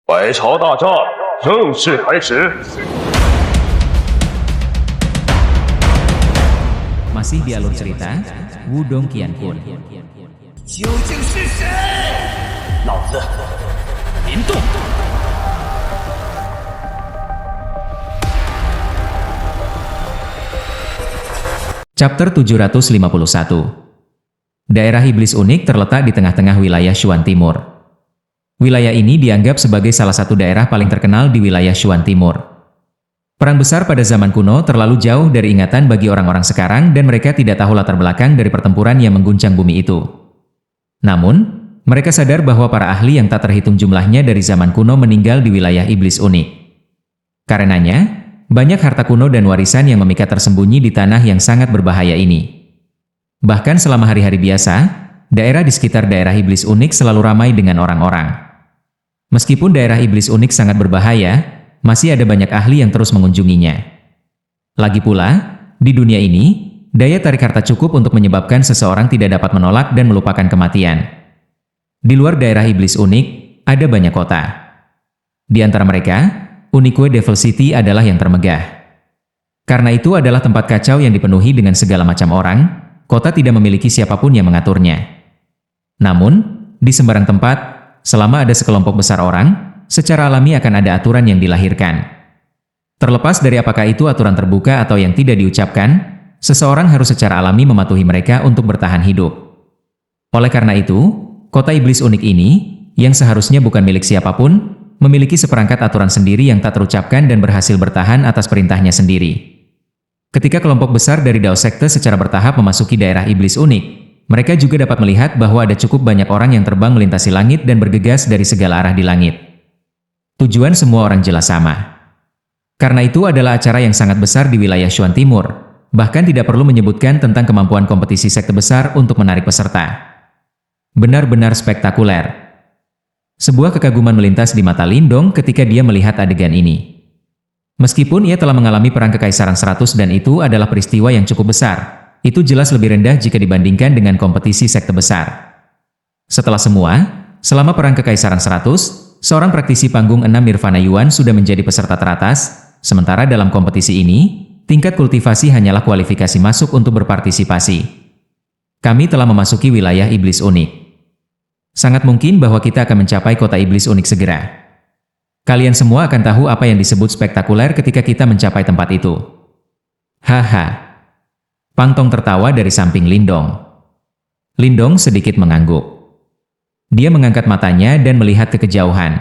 百朝大战正式开始。 Masih di alur cerita Wudong Qianpun. 究竟是谁？老子林动。 Chapter 751. Daerah Iblis Unik terletak di tengah-tengah wilayah Shuan Timur. Wilayah ini dianggap sebagai salah satu daerah paling terkenal di wilayah Shuan Timur. Perang besar pada zaman kuno terlalu jauh dari ingatan bagi orang-orang sekarang dan mereka tidak tahu latar belakang dari pertempuran yang mengguncang bumi itu. Namun, mereka sadar bahwa para ahli yang tak terhitung jumlahnya dari zaman kuno meninggal di wilayah Iblis Unik. Karenanya, banyak harta kuno dan warisan yang memikat tersembunyi di tanah yang sangat berbahaya ini. Bahkan selama hari-hari biasa, daerah di sekitar daerah Iblis Unik selalu ramai dengan orang-orang. Meskipun daerah Iblis Unik sangat berbahaya, masih ada banyak ahli yang terus mengunjunginya. Lagi pula, di dunia ini, daya tarik harta cukup untuk menyebabkan seseorang tidak dapat menolak dan melupakan kematian. Di luar daerah Iblis Unik, ada banyak kota. Di antara mereka, Unique Devil City adalah yang termegah. Karena itu adalah tempat kacau yang dipenuhi dengan segala macam orang, kota tidak memiliki siapapun yang mengaturnya. Namun, di sembarang tempat, selama ada sekelompok besar orang, secara alami akan ada aturan yang dilahirkan. Terlepas dari apakah itu aturan terbuka atau yang tidak diucapkan, seseorang harus secara alami mematuhi mereka untuk bertahan hidup. Oleh karena itu, kota Iblis Unik ini, yang seharusnya bukan milik siapapun, memiliki seperangkat aturan sendiri yang tak terucapkan dan berhasil bertahan atas perintahnya sendiri. Ketika kelompok besar dari Dao Sekte secara bertahap memasuki daerah Iblis Unik, mereka juga dapat melihat bahwa ada cukup banyak orang yang terbang melintasi langit dan bergegas dari segala arah di langit. Tujuan semua orang jelas sama. Karena itu adalah acara yang sangat besar di wilayah Shuan Timur, bahkan tidak perlu menyebutkan tentang kemampuan kompetisi sekte besar untuk menarik peserta. Benar-benar spektakuler. Sebuah kekaguman melintas di mata Lindong ketika dia melihat adegan ini. Meskipun ia telah mengalami perang kekaisaran 100 dan itu adalah peristiwa yang cukup besar, itu jelas lebih rendah jika dibandingkan dengan kompetisi sekte besar. Setelah semua, selama perang kekaisaran 100, seorang praktisi panggung 6 Nirvana Yuan sudah menjadi peserta teratas, sementara dalam kompetisi ini, tingkat kultivasi hanyalah kualifikasi masuk untuk berpartisipasi. Kami telah memasuki wilayah Iblis Unik. Sangat mungkin bahwa kita akan mencapai kota Iblis Unik segera. Kalian semua akan tahu apa yang disebut spektakuler ketika kita mencapai tempat itu. Haha. Pang Tong tertawa dari samping Lindong. Lindong sedikit mengangguk. Dia mengangkat matanya dan melihat ke kejauhan.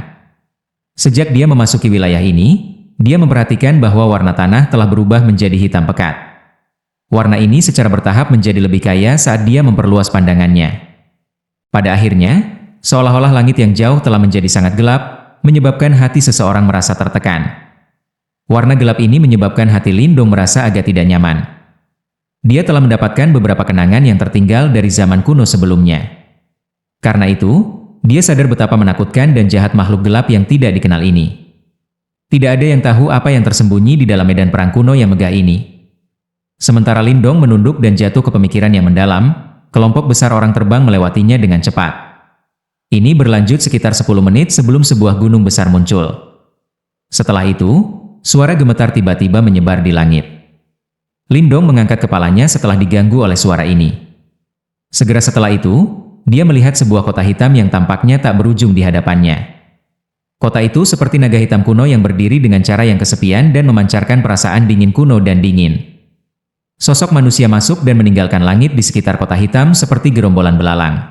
Sejak dia memasuki wilayah ini, dia memperhatikan bahwa warna tanah telah berubah menjadi hitam pekat. Warna ini secara bertahap menjadi lebih kaya saat dia memperluas pandangannya. Pada akhirnya, seolah-olah langit yang jauh telah menjadi sangat gelap, menyebabkan hati seseorang merasa tertekan. Warna gelap ini menyebabkan hati Lindong merasa agak tidak nyaman. Dia telah mendapatkan beberapa kenangan yang tertinggal dari zaman kuno sebelumnya. Karena itu, dia sadar betapa menakutkan dan jahat makhluk gelap yang tidak dikenal ini. Tidak ada yang tahu apa yang tersembunyi di dalam medan perang kuno yang megah ini. Sementara Lindong menunduk dan jatuh ke pemikiran yang mendalam, kelompok besar orang terbang melewatinya dengan cepat. Ini berlanjut sekitar 10 menit sebelum sebuah gunung besar muncul. Setelah itu, suara gemetar tiba-tiba menyebar di langit. Lindong mengangkat kepalanya setelah diganggu oleh suara ini. Segera setelah itu, dia melihat sebuah kota hitam yang tampaknya tak berujung di hadapannya. Kota itu seperti naga hitam kuno yang berdiri dengan cara yang kesepian dan memancarkan perasaan dingin kuno dan dingin. Sosok manusia masuk dan meninggalkan langit di sekitar kota hitam seperti gerombolan belalang.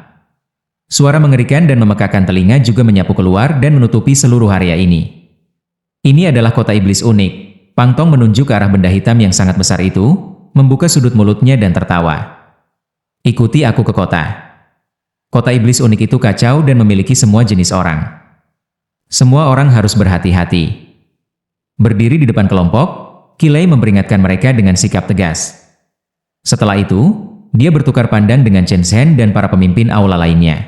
Suara mengerikan dan memekakan telinga juga menyapu keluar dan menutupi seluruh area ini. Ini adalah kota Iblis Unik. Pang Tong menunjuk ke arah benda hitam yang sangat besar itu, membuka sudut mulutnya dan tertawa. Ikuti aku ke kota. Kota Iblis Unik itu kacau dan memiliki semua jenis orang. Semua orang harus berhati-hati. Berdiri di depan kelompok, Kilei memperingatkan mereka dengan sikap tegas. Setelah itu, dia bertukar pandang dengan Chen Zhen dan para pemimpin aula lainnya.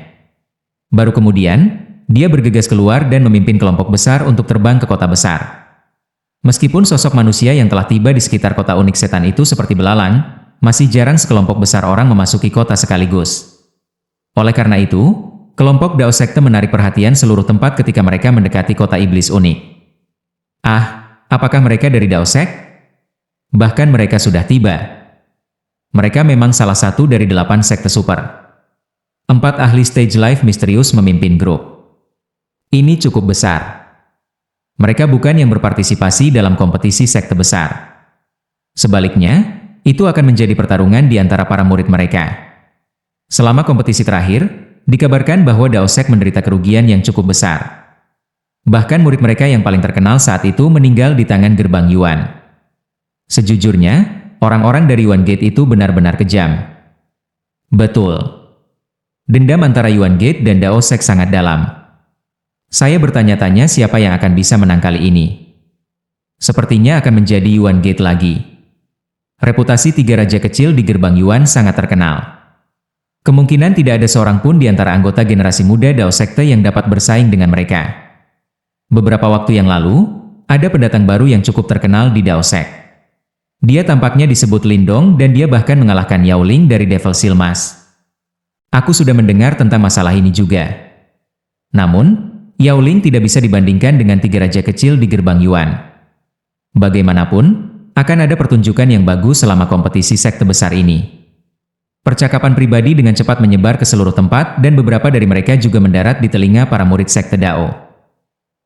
Baru kemudian, dia bergegas keluar dan memimpin kelompok besar untuk terbang ke kota besar. Meskipun sosok manusia yang telah tiba di sekitar kota unik setan itu seperti belalang, masih jarang sekelompok besar orang memasuki kota sekaligus. Oleh karena itu, Kelompok Dao Sekte menarik perhatian seluruh tempat ketika mereka mendekati kota iblis unik. Ah, apakah mereka dari Dao Sek? Bahkan mereka sudah tiba. Mereka memang salah satu dari 8 sekte super. 4 ahli stage life misterius memimpin grup. Ini cukup besar. Mereka bukan yang berpartisipasi dalam kompetisi sekte besar. Sebaliknya, itu akan menjadi pertarungan di antara para murid mereka. Selama kompetisi terakhir, dikabarkan bahwa Dao Sek menderita kerugian yang cukup besar. Bahkan murid mereka yang paling terkenal saat itu meninggal di tangan gerbang Yuan. Sejujurnya, orang-orang dari Yuan Gate itu benar-benar kejam. Betul. Dendam antara Yuan Gate dan Dao Sek sangat dalam. Saya bertanya-tanya siapa yang akan bisa menang kali ini. Sepertinya akan menjadi Yuan Gate lagi. Reputasi 3 raja kecil di gerbang Yuan sangat terkenal. Kemungkinan tidak ada seorang pun di antara anggota generasi muda Dao Sekte yang dapat bersaing dengan mereka. Beberapa waktu yang lalu, ada pendatang baru yang cukup terkenal di Dao Sek. Dia tampaknya disebut Lindong dan dia bahkan mengalahkan Yao Ling dari Devil Silmas. Aku sudah mendengar tentang masalah ini juga. Namun, Yao Ling tidak bisa dibandingkan dengan 3 raja kecil di gerbang Yuan. Bagaimanapun, akan ada pertunjukan yang bagus selama kompetisi sekte besar ini. Percakapan pribadi dengan cepat menyebar ke seluruh tempat dan beberapa dari mereka juga mendarat di telinga para murid sekte Dao.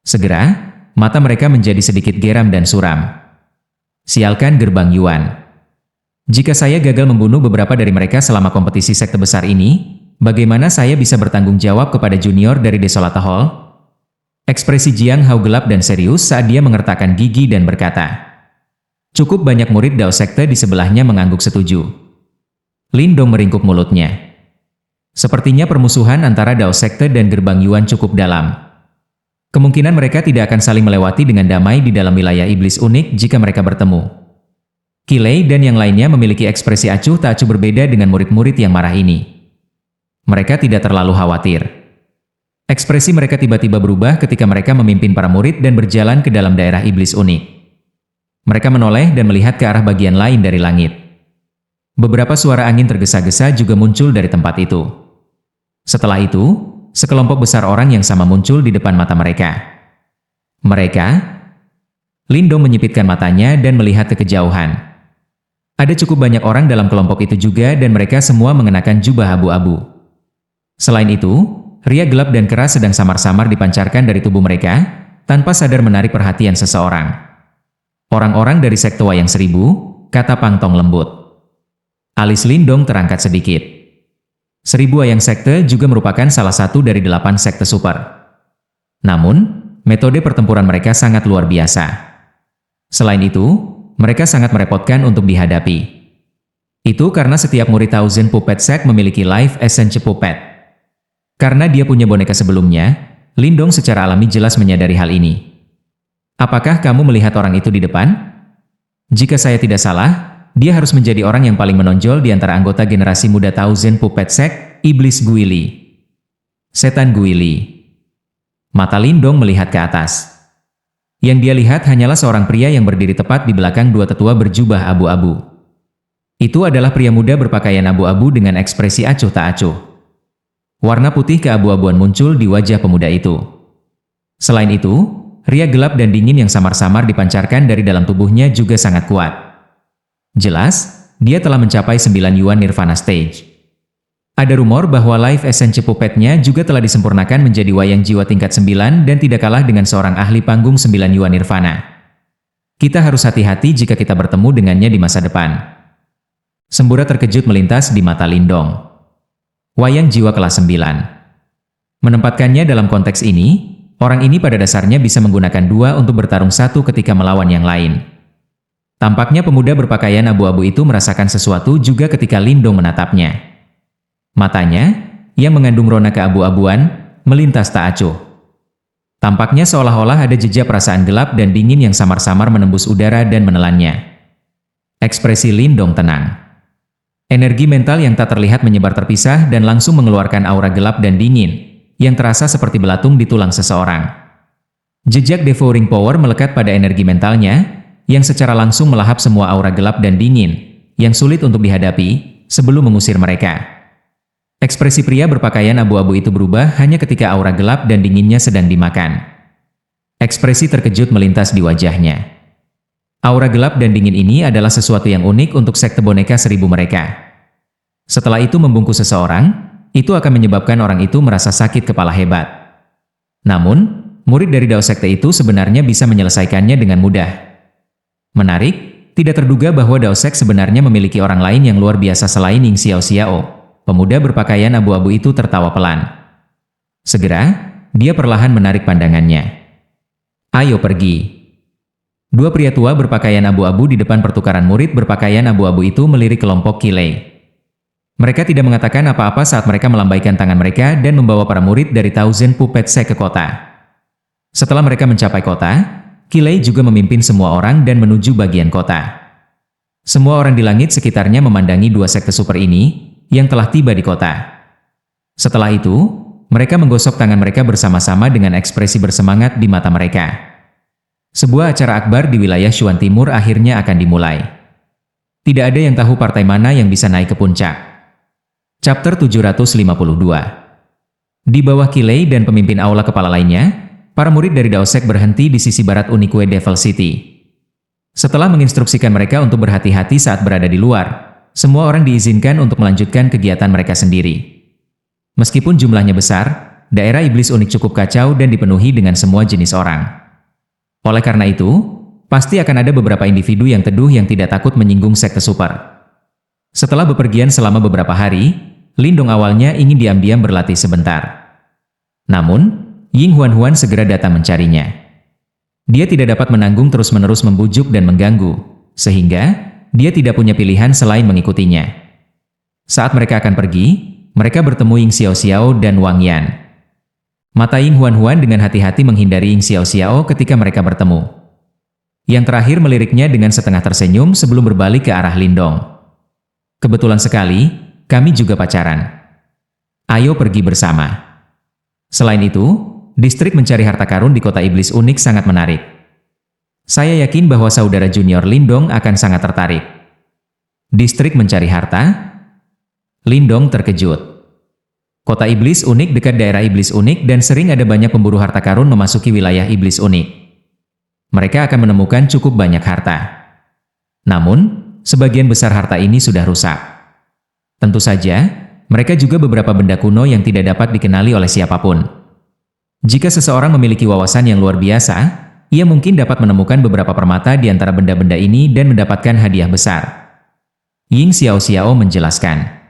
Segera, mata mereka menjadi sedikit geram dan suram. Sialkan gerbang Yuan. Jika saya gagal membunuh beberapa dari mereka selama kompetisi sekte besar ini, bagaimana saya bisa bertanggung jawab kepada junior dari Desolata Hall? Ekspresi Jiang Hao gelap dan serius saat dia mengertakkan gigi dan berkata. Cukup banyak murid Dao Sekte di sebelahnya mengangguk setuju. Lindong meringkuk mulutnya. Sepertinya permusuhan antara Dao Sekte dan gerbang Yuan cukup dalam. Kemungkinan mereka tidak akan saling melewati dengan damai di dalam wilayah iblis unik jika mereka bertemu. Kilei dan yang lainnya memiliki ekspresi acuh tak acuh berbeda dengan murid-murid yang marah ini. Mereka tidak terlalu khawatir. Ekspresi mereka tiba-tiba berubah ketika mereka memimpin para murid dan berjalan ke dalam daerah iblis unik. Mereka menoleh dan melihat ke arah bagian lain dari langit. Beberapa suara angin tergesa-gesa juga muncul dari tempat itu. Setelah itu, sekelompok besar orang yang sama muncul di depan mata mereka. Mereka? Lindong menyipitkan matanya dan melihat ke kejauhan. Ada cukup banyak orang dalam kelompok itu juga dan mereka semua mengenakan jubah abu-abu. Selain itu, ria gelap dan keras sedang samar-samar dipancarkan dari tubuh mereka, tanpa sadar menarik perhatian seseorang. Orang-orang dari sekte Wayang Seribu, kata Pang Tong lembut. Alis Lindong terangkat sedikit. 1000 Wayang Sekte juga merupakan salah satu dari 8 sekte super. Namun, metode pertempuran mereka sangat luar biasa. Selain itu, mereka sangat merepotkan untuk dihadapi. Itu karena setiap murid Thousand Puppet Sect memiliki Life Essence Puppet. Karena dia punya boneka sebelumnya, Lindong secara alami jelas menyadari hal ini. Apakah kamu melihat orang itu di depan? Jika saya tidak salah, dia harus menjadi orang yang paling menonjol di antara anggota generasi muda Thousand Puppet Sect, Iblis Guili. Setan Guili. Mata Lindong melihat ke atas. Yang dia lihat hanyalah seorang pria yang berdiri tepat di belakang 2 tetua berjubah abu-abu. Itu adalah pria muda berpakaian abu-abu dengan ekspresi acuh tak acuh. Warna putih keabu-abuan muncul di wajah pemuda itu. Selain itu, ria gelap dan dingin yang samar-samar dipancarkan dari dalam tubuhnya juga sangat kuat. Jelas, dia telah mencapai 9 Yuan Nirvana Stage. Ada rumor bahwa Life Essence Puppet-nya juga telah disempurnakan menjadi wayang jiwa tingkat 9 dan tidak kalah dengan seorang ahli panggung 9 Yuan Nirvana. Kita harus hati-hati jika kita bertemu dengannya di masa depan. Semburat terkejut melintas di mata Lindong. Wayang jiwa kelas 9. Menempatkannya dalam konteks ini, orang ini pada dasarnya bisa menggunakan 2 untuk bertarung 1 ketika melawan yang lain. Tampaknya pemuda berpakaian abu-abu itu merasakan sesuatu juga ketika Lindong menatapnya. Matanya, yang mengandung rona keabu-abuan, melintas tak acuh. Tampaknya seolah-olah ada jejak perasaan gelap dan dingin yang samar-samar menembus udara dan menelannya. Ekspresi Lindong tenang. Energi mental yang tak terlihat menyebar terpisah dan langsung mengeluarkan aura gelap dan dingin, yang terasa seperti belatung di tulang seseorang. Jejak Devouring Power melekat pada energi mentalnya, yang secara langsung melahap semua aura gelap dan dingin, yang sulit untuk dihadapi, sebelum mengusir mereka. Ekspresi pria berpakaian abu-abu itu berubah hanya ketika aura gelap dan dinginnya sedang dimakan. Ekspresi terkejut melintas di wajahnya. Aura gelap dan dingin ini adalah sesuatu yang unik untuk sekte boneka seribu mereka. Setelah itu membungkus seseorang, itu akan menyebabkan orang itu merasa sakit kepala hebat. Namun, murid dari Dao sekte itu sebenarnya bisa menyelesaikannya dengan mudah. Menarik, tidak terduga bahwa Dao Sek sebenarnya memiliki orang lain yang luar biasa selain Ying Xiao Xiao. Pemuda berpakaian abu-abu itu tertawa pelan. Segera, dia perlahan menarik pandangannya. Ayo pergi. Dua pria tua berpakaian abu-abu di depan pertukaran murid berpakaian abu-abu itu melirik kelompok Qilei. Mereka tidak mengatakan apa-apa saat mereka melambaikan tangan mereka dan membawa para murid dari Thousand Puppet Sek ke kota. Setelah mereka mencapai kota, Qilei juga memimpin semua orang dan menuju bagian kota. Semua orang di langit sekitarnya memandangi dua sekte super ini yang telah tiba di kota. Setelah itu, mereka menggosok tangan mereka bersama-sama dengan ekspresi bersemangat di mata mereka. Sebuah acara akbar di wilayah Shuan Timur akhirnya akan dimulai. Tidak ada yang tahu partai mana yang bisa naik ke puncak. Chapter 752. Di bawah Qilei dan pemimpin aula kepala lainnya, para murid dari Dao Sek berhenti di sisi barat Unique Devil City. Setelah menginstruksikan mereka untuk berhati-hati saat berada di luar, semua orang diizinkan untuk melanjutkan kegiatan mereka sendiri. Meskipun jumlahnya besar, daerah iblis unik cukup kacau dan dipenuhi dengan semua jenis orang. Oleh karena itu, pasti akan ada beberapa individu yang teduh yang tidak takut menyinggung sekte super. Setelah bepergian selama beberapa hari, Lindong awalnya ingin diam-diam berlatih sebentar. Namun, Ying Huan segera datang mencarinya. Dia tidak dapat menanggung terus-menerus membujuk dan mengganggu, sehingga dia tidak punya pilihan selain mengikutinya. Saat mereka akan pergi, mereka bertemu Ying Xiao Xiao dan Wang Yan. Mata Ying Huan dengan hati-hati menghindari Ying Xiao Xiao ketika mereka bertemu. Yang terakhir meliriknya dengan setengah tersenyum sebelum berbalik ke arah Lindong. Kebetulan sekali, kami juga pacaran. Ayo pergi bersama. Selain itu, distrik mencari harta karun di kota iblis unik sangat menarik. Saya yakin bahwa saudara junior Lindong akan sangat tertarik. Distrik mencari harta? Lindong terkejut. Kota iblis unik dekat daerah iblis unik dan sering ada banyak pemburu harta karun memasuki wilayah iblis unik. Mereka akan menemukan cukup banyak harta. Namun, sebagian besar harta ini sudah rusak. Tentu saja, mereka juga beberapa benda kuno yang tidak dapat dikenali oleh siapapun. Jika seseorang memiliki wawasan yang luar biasa, ia mungkin dapat menemukan beberapa permata di antara benda-benda ini dan mendapatkan hadiah besar. Ying Xiao Xiao menjelaskan.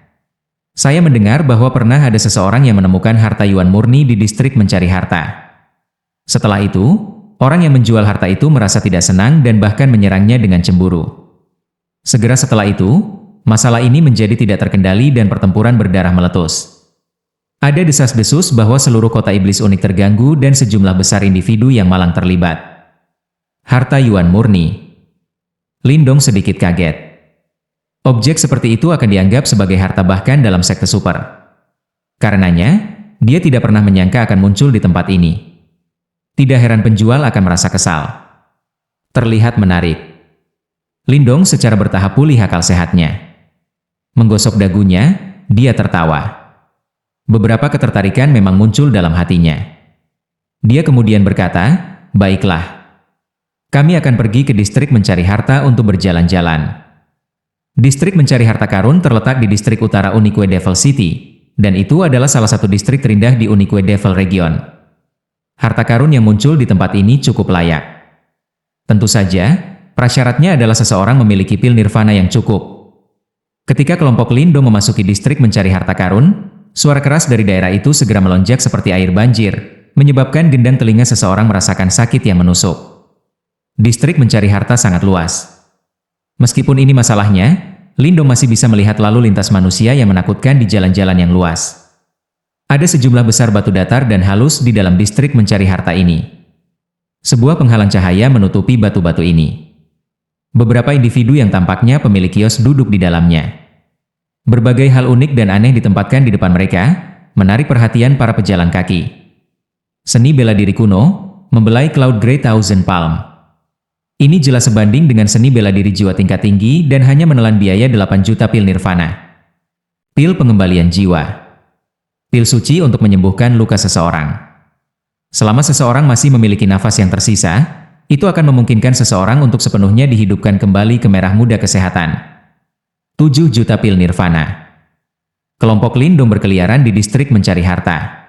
Saya mendengar bahwa pernah ada seseorang yang menemukan harta Yuan murni di distrik mencari harta. Setelah itu, orang yang menjual harta itu merasa tidak senang dan bahkan menyerangnya dengan cemburu. Segera setelah itu, masalah ini menjadi tidak terkendali dan pertempuran berdarah meletus. Ada desas-desus bahwa seluruh kota iblis unik terganggu dan sejumlah besar individu yang malang terlibat. Harta Yuan murni. Lindong sedikit kaget. Objek seperti itu akan dianggap sebagai harta bahkan dalam sekte super. Karenanya, dia tidak pernah menyangka akan muncul di tempat ini. Tidak heran penjual akan merasa kesal. Terlihat menarik. Lindong secara bertahap pulih akal sehatnya. Menggosok dagunya, dia tertawa. Beberapa ketertarikan memang muncul dalam hatinya. Dia kemudian berkata, "Baiklah. Kami akan pergi ke distrik mencari harta untuk berjalan-jalan." Distrik mencari harta karun terletak di distrik utara Unique Devil City, dan itu adalah salah satu distrik terindah di Unique Devil Region. Harta karun yang muncul di tempat ini cukup layak. Tentu saja, prasyaratnya adalah seseorang memiliki pil nirvana yang cukup. Ketika kelompok Lindong memasuki distrik mencari harta karun, suara keras dari daerah itu segera melonjak seperti air banjir, menyebabkan gendang telinga seseorang merasakan sakit yang menusuk. Distrik mencari harta sangat luas. Meskipun ini masalahnya, Lindong masih bisa melihat lalu lintas manusia yang menakutkan di jalan-jalan yang luas. Ada sejumlah besar batu datar dan halus di dalam distrik mencari harta ini. Sebuah penghalang cahaya menutupi batu-batu ini. Beberapa individu yang tampaknya pemilik kios duduk di dalamnya. Berbagai hal unik dan aneh ditempatkan di depan mereka, menarik perhatian para pejalan kaki. Seni bela diri kuno, membelai Cloud Grey Thousand Palm. Ini jelas sebanding dengan seni bela diri jiwa tingkat tinggi dan hanya menelan biaya 8 juta pil nirvana. Pil pengembalian jiwa. Pil suci untuk menyembuhkan luka seseorang. Selama seseorang masih memiliki nafas yang tersisa, itu akan memungkinkan seseorang untuk sepenuhnya dihidupkan kembali ke merah muda kesehatan. 7 juta pil nirvana. Kelompok Lindong berkeliaran di distrik mencari harta.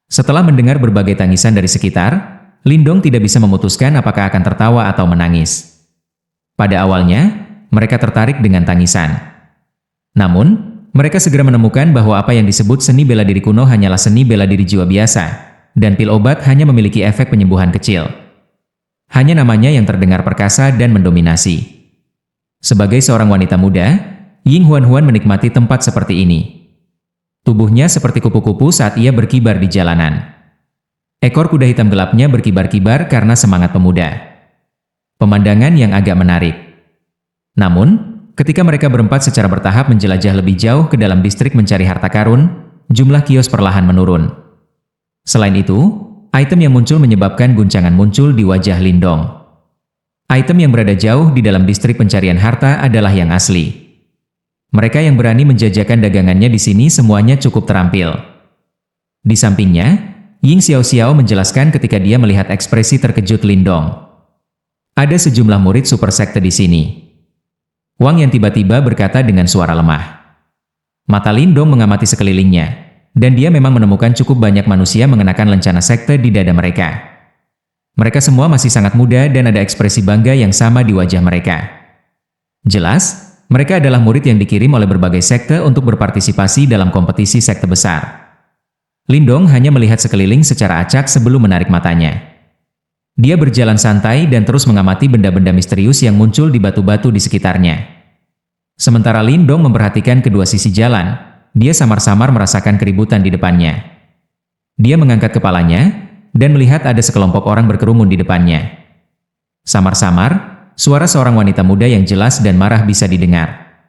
Setelah mendengar berbagai tangisan dari sekitar, Lindong tidak bisa memutuskan apakah akan tertawa atau menangis. Pada awalnya, mereka tertarik dengan tangisan. Namun, mereka segera menemukan bahwa apa yang disebut seni bela diri kuno hanyalah seni bela diri jiwa biasa, dan pil obat hanya memiliki efek penyembuhan kecil. Hanya namanya yang terdengar perkasa dan mendominasi. Sebagai seorang wanita muda, Ying Huan-Huan menikmati tempat seperti ini. Tubuhnya seperti kupu-kupu saat ia berkibar di jalanan. Ekor kuda hitam gelapnya berkibar-kibar karena semangat pemuda. Pemandangan yang agak menarik. Namun, ketika mereka berempat secara bertahap menjelajah lebih jauh ke dalam distrik mencari harta karun, jumlah kios perlahan menurun. Selain itu, item yang muncul menyebabkan guncangan muncul di wajah Lindong. Item yang berada jauh di dalam distrik pencarian harta adalah yang asli. Mereka yang berani menjajakan dagangannya di sini semuanya cukup terampil. Di sampingnya, Ying Xiao-Xiao menjelaskan ketika dia melihat ekspresi terkejut Lindong. Ada sejumlah murid super sekte di sini. Wang yang tiba-tiba berkata dengan suara lemah. Mata Lindong mengamati sekelilingnya, dan dia memang menemukan cukup banyak manusia mengenakan lencana sekte di dada mereka. Mereka semua masih sangat muda dan ada ekspresi bangga yang sama di wajah mereka. Jelas, mereka adalah murid yang dikirim oleh berbagai sekte untuk berpartisipasi dalam kompetisi sekte besar. Lindong hanya melihat sekeliling secara acak sebelum menarik matanya. Dia berjalan santai dan terus mengamati benda-benda misterius yang muncul di batu-batu di sekitarnya. Sementara Lindong memperhatikan kedua sisi jalan, dia samar-samar merasakan keributan di depannya. Dia mengangkat kepalanya dan melihat ada sekelompok orang berkerumun di depannya. Samar-samar, suara seorang wanita muda yang jelas dan marah bisa didengar.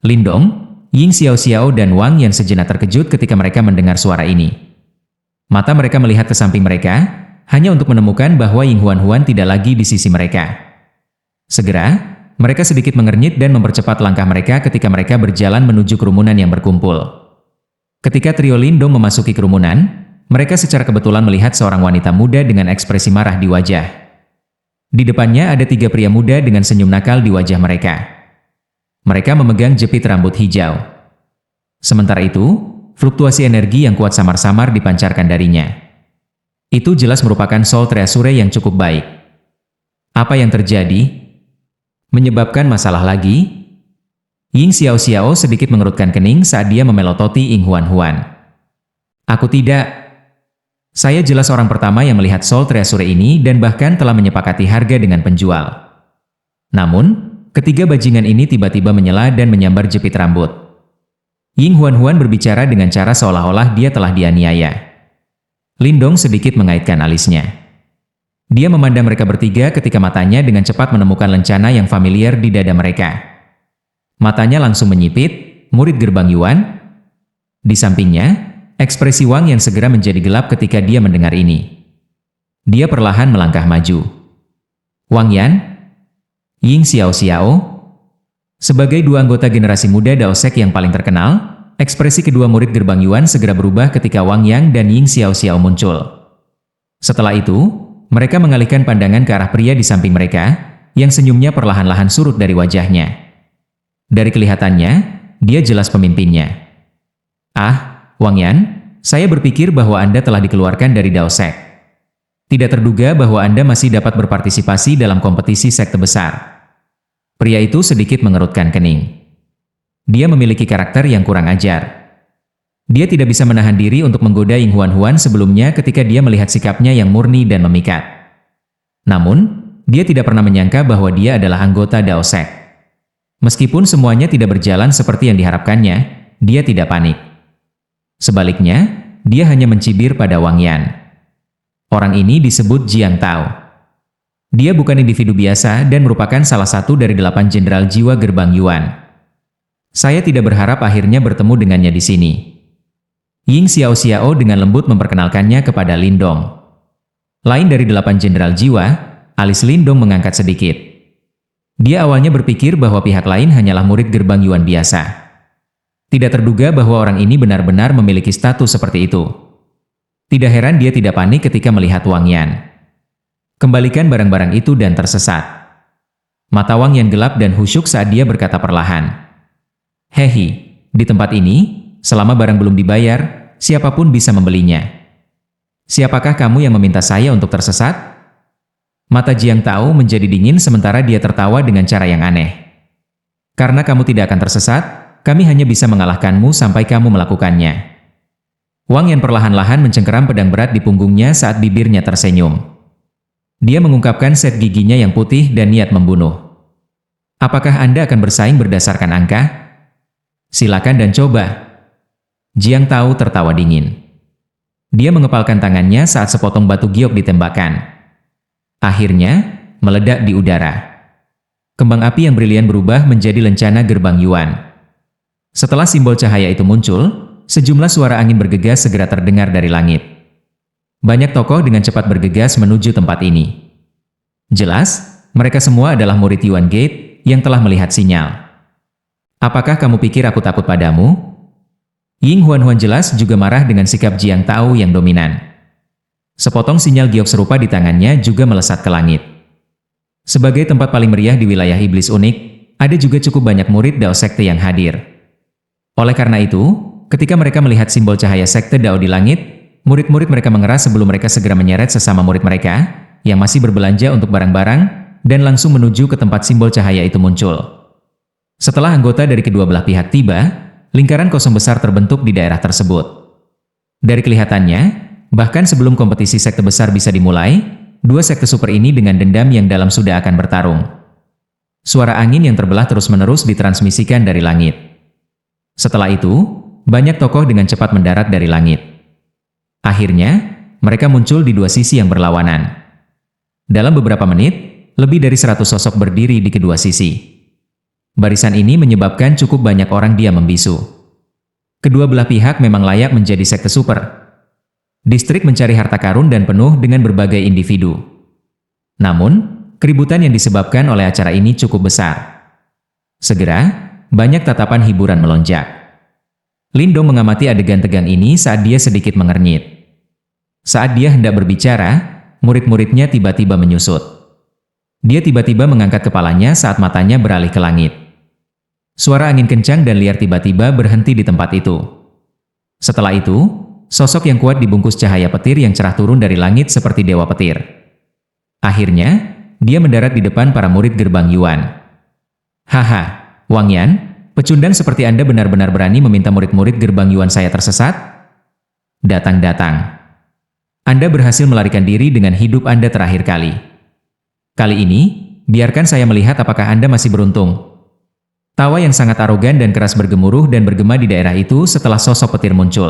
Lindong, Ying Xiao-Xiao dan Wang yang sejenak terkejut ketika mereka mendengar suara ini. Mata mereka melihat ke samping mereka, hanya untuk menemukan bahwa Ying Huan-Huan tidak lagi di sisi mereka. Segera, mereka sedikit mengernyit dan mempercepat langkah mereka ketika mereka berjalan menuju kerumunan yang berkumpul. Ketika trio Lindong memasuki kerumunan, mereka secara kebetulan melihat seorang wanita muda dengan ekspresi marah di wajah. Di depannya ada 3 pria muda dengan senyum nakal di wajah mereka. Mereka memegang jepit rambut hijau. Sementara itu, fluktuasi energi yang kuat samar-samar dipancarkan darinya. Itu jelas merupakan Soul Treasure yang cukup baik. Apa yang terjadi? Menyebabkan masalah lagi? Ying Xiao-Xiao sedikit mengerutkan kening saat dia memelototi Ying Huan-Huan. Aku tidak. Saya jelas orang pertama yang melihat Soul Treasure ini dan bahkan telah menyepakati harga dengan penjual. Namun, ketiga bajingan ini tiba-tiba menyela dan menyambar jepit rambut. Ying Huan-Huan berbicara dengan cara seolah-olah dia telah dianiaya. Lindong sedikit mengaitkan alisnya. Dia memandang mereka bertiga ketika matanya dengan cepat menemukan lencana yang familiar di dada mereka. Matanya langsung menyipit, murid gerbang Yuan. Di sampingnya, ekspresi Wang yang segera menjadi gelap ketika dia mendengar ini. Dia perlahan melangkah maju. Wang Yan? Ying Xiao-Xiao? Sebagai 2 anggota generasi muda Daosek yang paling terkenal, ekspresi kedua murid gerbang Yuan segera berubah ketika Wang Yang dan Ying Xiao-Xiao muncul. Setelah itu, mereka mengalihkan pandangan ke arah pria di samping mereka, yang senyumnya perlahan-lahan surut dari wajahnya. Dari kelihatannya, dia jelas pemimpinnya. Ah, Wang Yan, saya berpikir bahwa Anda telah dikeluarkan dari Daosek. Tidak terduga bahwa Anda masih dapat berpartisipasi dalam kompetisi sekte besar. Pria itu sedikit mengerutkan kening. Dia memiliki karakter yang kurang ajar. Dia tidak bisa menahan diri untuk menggoda Ying Huan-Huan sebelumnya ketika dia melihat sikapnya yang murni dan memikat. Namun, dia tidak pernah menyangka bahwa dia adalah anggota Daosek. Meskipun semuanya tidak berjalan seperti yang diharapkannya, dia tidak panik. Sebaliknya, dia hanya mencibir pada Wang Yan. Orang ini disebut Jiang Tao. Dia bukan individu biasa dan merupakan salah satu dari 8 jenderal jiwa gerbang Yuan. Saya tidak berharap akhirnya bertemu dengannya di sini. Ying Xiao-Xiao dengan lembut memperkenalkannya kepada Lindong. Lain dari 8 jenderal jiwa, alis Lindong mengangkat sedikit. Dia awalnya berpikir bahwa pihak lain hanyalah murid gerbang Yuan biasa. Tidak terduga bahwa orang ini benar-benar memiliki status seperti itu. Tidak heran dia tidak panik ketika melihat Wang Yan. Kembalikan barang-barang itu dan tersesat. Mata Wang Yan gelap dan khusyuk saat dia berkata perlahan. Hehi, di tempat ini, selama barang belum dibayar, siapapun bisa membelinya. Siapakah kamu yang meminta saya untuk tersesat? Mata Jiang Tao menjadi dingin sementara dia tertawa dengan cara yang aneh. Karena kamu tidak akan tersesat, kami hanya bisa mengalahkanmu sampai kamu melakukannya. Wang Yan perlahan-lahan mencengkeram pedang berat di punggungnya saat bibirnya tersenyum. Dia mengungkapkan set giginya yang putih dan niat membunuh. Apakah Anda akan bersaing berdasarkan angka? Silakan dan coba. Jiang Tao tertawa dingin. Dia mengepalkan tangannya saat sepotong batu giok ditembakkan. Akhirnya, meledak di udara. Kembang api yang brilian berubah menjadi lencana gerbang Yuan. Setelah simbol cahaya itu muncul, sejumlah suara angin bergegas segera terdengar dari langit. Banyak tokoh dengan cepat bergegas menuju tempat ini. Jelas, mereka semua adalah murid Yuan Gate yang telah melihat sinyal. Apakah kamu pikir aku takut padamu? Ying Huan-Huan jelas juga marah dengan sikap Jiang Tao yang dominan. Sepotong sinyal giok serupa di tangannya juga melesat ke langit. Sebagai tempat paling meriah di wilayah iblis unik, ada juga cukup banyak murid Dao Sekte yang hadir. Oleh karena itu, ketika mereka melihat simbol cahaya Sekte Dao di langit, murid-murid mereka mengeras sebelum mereka segera menyeret sesama murid mereka, yang masih berbelanja untuk barang-barang, dan langsung menuju ke tempat simbol cahaya itu muncul. Setelah anggota dari kedua belah pihak tiba, lingkaran kosong besar terbentuk di daerah tersebut. Dari kelihatannya, bahkan sebelum kompetisi sekte besar bisa dimulai, dua sekte super ini dengan dendam yang dalam sudah akan bertarung. Suara angin yang terbelah terus-menerus ditransmisikan dari langit. Setelah itu, banyak tokoh dengan cepat mendarat dari langit. Akhirnya, mereka muncul di dua sisi yang berlawanan. Dalam beberapa menit, lebih dari 100 sosok berdiri di kedua sisi. Barisan ini menyebabkan cukup banyak orang diam membisu. Kedua belah pihak memang layak menjadi sekte super. Distrik mencari harta karun dan penuh dengan berbagai individu. Namun, keributan yang disebabkan oleh acara ini cukup besar. Segera, banyak tatapan hiburan melonjak. Lindong mengamati adegan tegang ini saat dia sedikit mengernyit. Saat dia hendak berbicara, murid-muridnya tiba-tiba menyusut. Dia tiba-tiba mengangkat kepalanya saat matanya beralih ke langit. Suara angin kencang dan liar tiba-tiba berhenti di tempat itu. Setelah itu, sosok yang kuat dibungkus cahaya petir yang cerah turun dari langit seperti dewa petir. Akhirnya, dia mendarat di depan para murid gerbang Yuan. Haha, Wang Yan, pecundang seperti Anda benar-benar berani meminta murid-murid gerbang Yuan saya tersesat? Datang-datang. Anda berhasil melarikan diri dengan hidup Anda terakhir kali. Kali ini, biarkan saya melihat apakah Anda masih beruntung. Tawa yang sangat arogan dan keras bergemuruh dan bergema di daerah itu setelah sosok petir muncul.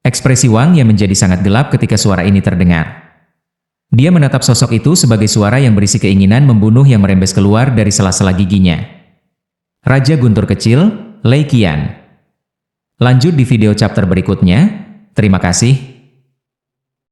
Ekspresi Wang yang menjadi sangat gelap ketika suara ini terdengar. Dia menatap sosok itu sebagai suara yang berisi keinginan membunuh yang merembes keluar dari sela-sela giginya. Raja Guntur Kecil, Lei Qian. Lanjut di video chapter berikutnya. Terima kasih.